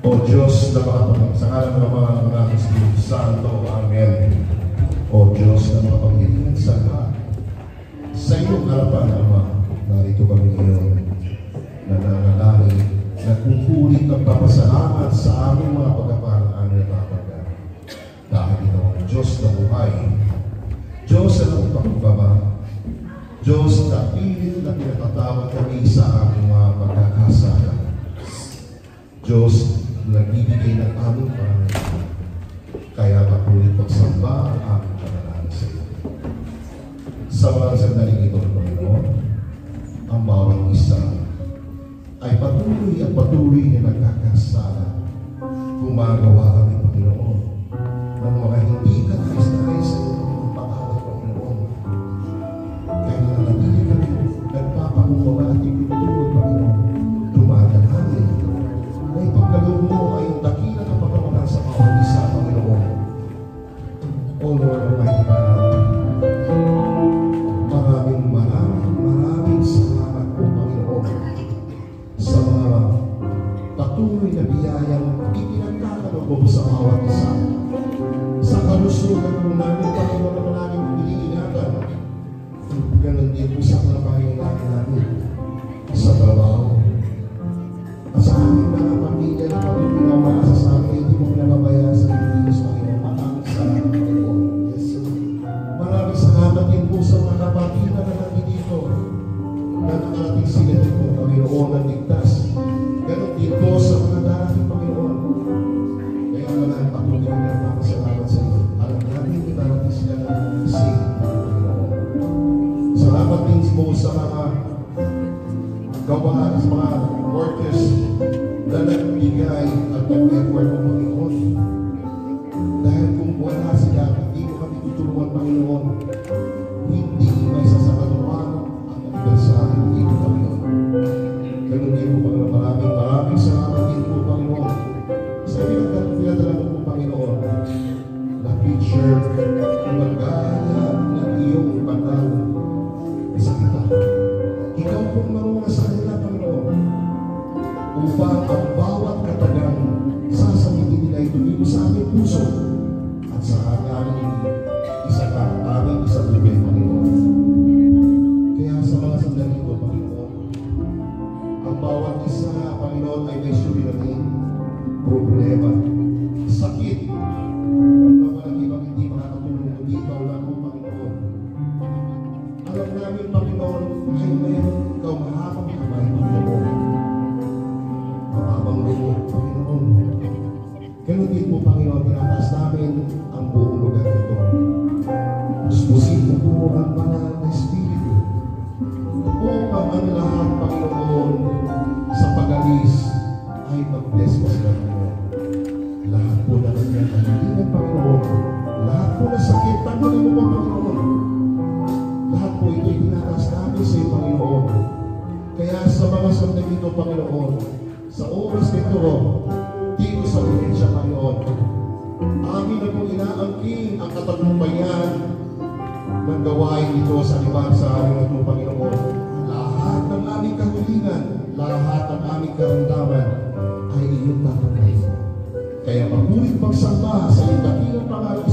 O Diyos na makapangyarihan, sa ngalan ng Ama ng Anak ng Espiritu Santo, Amen. O Diyos na makapangyarihan sa lahat, sa iyong harapan, Ama, narito kami ngayon, nananalangin, nagpupulit ng papasalamat sa aming mga pagkaparaan na napapagal. Dahil ito ang Diyos na buhay, Diyos na nagpakumbaba, Diyos na pilit na pinatatawag kami sa aming mga pagkakasala, Diyos nagbibigay ng aming pananalig. Kaya mapulit pagsamba ang aming pananalig sa iyo. Sa mga sandaling ito, Panginoon, ang bawat isa ay patuloy at patuloy na nagkakasala. Gumagawa kami, Panginoon, ng mga hindi kanais-nais sa iyo ng pangawat, Panginoon. Kaya nananatili kami, nagpapakumbaba at ipinutulog, Panginoon, dumadalangin na ipagkaloob mo ay yung dakila na pagkamanan sa bawat isa, Panginoon. O Lord Almighty God, maraming salamat po, Panginoon, sa mga patuloy na biyayang ipinagkakaloob mo sa bawat isa. Sa kalusugan po namin, Panginoon, naman namin piniingatan. Ganon din po sa pangangailangan namin sa trabaho. At sa aming mga pamilya na patuloy na umaasa sa amin, hindi mo pinababayaan sa Pilipinas, Panginoon. Maraming salamat, Panginoon. Yes, maraming salamat din po sa mga kapatid na nandito na nakarating sila din po, Panginoon, na ligtas. Ganon din po sa mga darating, Panginoon. Kaya maraming patuloy na nagpapasalamat sa iyo. Alam namin na darating sila na safe, Panginoon. Salamat din po sa mga gawa, sa mga workers na nagbigay at nag-effort mo, Panginoon. Dahil kung wala sila, hindi mo kami tutulungan, Panginoon. Hindi may sasakatuan ang anibersaryo dito, Panginoon. Panginoon, ay may suliranin, problema, sakit, na walang ibang hindi makakatulong kundi ikaw lang po, Panginoon. Alam namin, Panginoon, ay mayroon ikaw mahabang kamay, Panginoon. Mahabang loob, Panginoon. Ganun din po, Panginoon, tinataas namin ang buong lugar nito. Puspusin na po ang banal na Espiritu upang ang lahat, Panginoon, sa pag-alis ay mag-bless mo sila, Panginoon. Lahat po na kanyang kahilingan, Panginoon. Lahat po na sakit, tanggalin mo po, Panginoon. Lahat po ito'y tinataas namin sa iyo, Panginoon. Kaya sa mga sandali dito, Panginoon, sa oras nito, dito sa Iglesia, Panginoon, amin na pong inaangking ang katagumpayan ng gawain ito sa liban sa araw na ito, Panginoon. Lahat ng aming kahulingan, lahat ng aming karamdaman ay iyong tatanay. Kaya mabulit pagsamba sa iyong dakilang pangalan